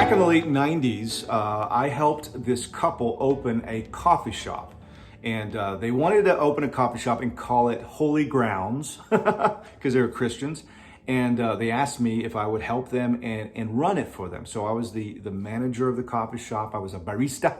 Back in the late 90s, I helped this couple open a coffee shop. And they wanted to open a coffee shop and call it Holy Grounds because they were Christians. And they asked me if I would help them and run it for them. So I was the manager of the coffee shop. I was a barista.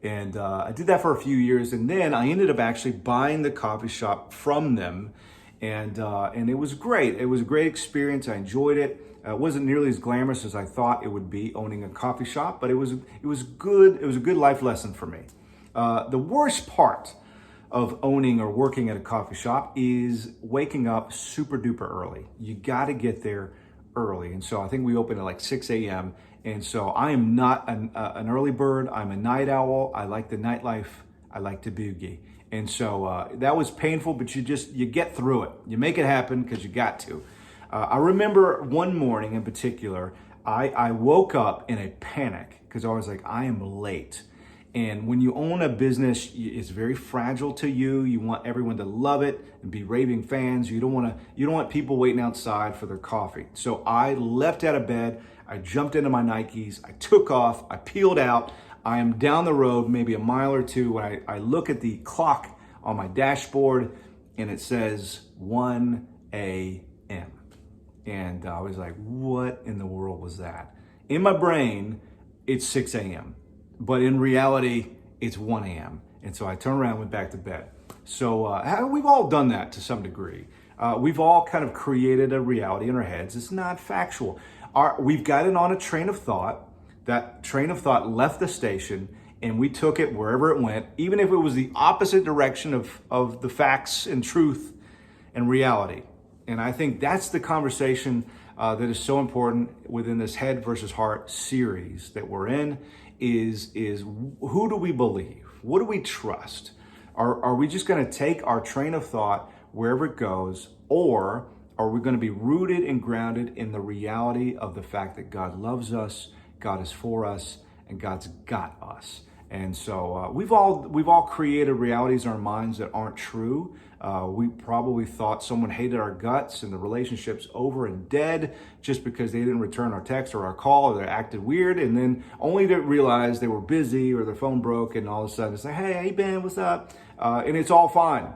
And I did that for a few years. And then I ended up actually buying the coffee shop from them. And it was great. It was a great experience. I enjoyed it. It wasn't nearly as glamorous as I thought it would be owning a coffee shop, but it was good. It was a good life lesson for me. The worst part of owning or working at a coffee shop is waking up super duper early. You got to get there early. And so I think we open at like 6 a.m. And so I am not an early bird. I'm a night owl. I like the nightlife. I like to boogie. And so that was painful, but you get through it. You make it happen because you got to. I remember one morning in particular, I woke up in a panic because I was like, I am late. And when you own a business, it's very fragile to you. You want everyone to love it and be raving fans. You don't want people waiting outside for their coffee. So I leapt out of bed. I jumped into my Nikes. I took off. I peeled out. I am down the road, maybe a mile or two. When I look at the clock on my dashboard, and it says 1 a.m. And I was like, what in the world was that? In my brain, it's 6 a.m. But in reality, it's 1 a.m. And so I turned around and went back to bed. So we've all done that to some degree. We've all kind of created a reality in our heads. It's not factual. We've gotten on a train of thought. That train of thought left the station and we took it wherever it went, even if it was the opposite direction of the facts and truth and reality. And I think that's the conversation that is so important within this Head versus Heart series that we're in is who do we believe? What do we trust? Are we just going to take our train of thought wherever it goes, or are we going to be rooted and grounded in the reality of the fact that God loves us, God is for us, and God's got us? And so we've all created realities in our minds that aren't true. We probably thought someone hated our guts and the relationship's over and dead just because they didn't return our text or our call, or they acted weird, and then only to realize they were busy or their phone broke, and all of a sudden it's like, hey Ben, what's up? And it's all fine.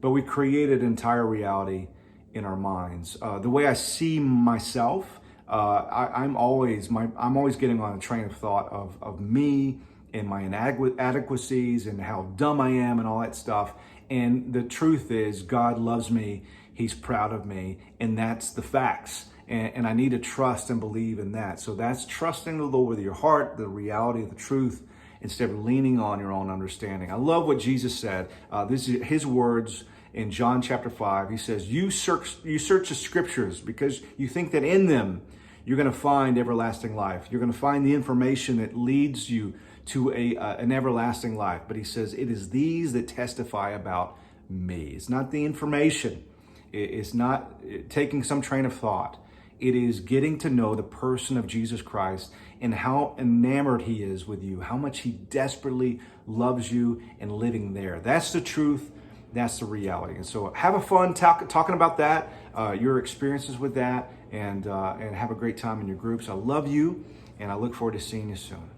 But we created an entire reality in our minds. The way I see myself, I'm always getting on a train of thought of me and my inadequacies and how dumb I am and all that stuff. And the truth is, God loves me, He's proud of me, and that's the facts. And I need to trust and believe in that. So that's trusting the Lord with your heart, the reality of the truth, instead of leaning on your own understanding. I love what Jesus said. This is His words in John chapter 5. He says, you search the scriptures because you think that in them you're going to find everlasting life. You're going to find the information that leads you to an everlasting life. But He says, it is these that testify about me. It's not the information. It's not taking some train of thought. It is getting to know the person of Jesus Christ and how enamored He is with you, how much He desperately loves you, and living there. That's the truth. That's the reality. And so have a fun talking about that, your experiences with that, and have a great time in your groups. I love you, and I look forward to seeing you soon.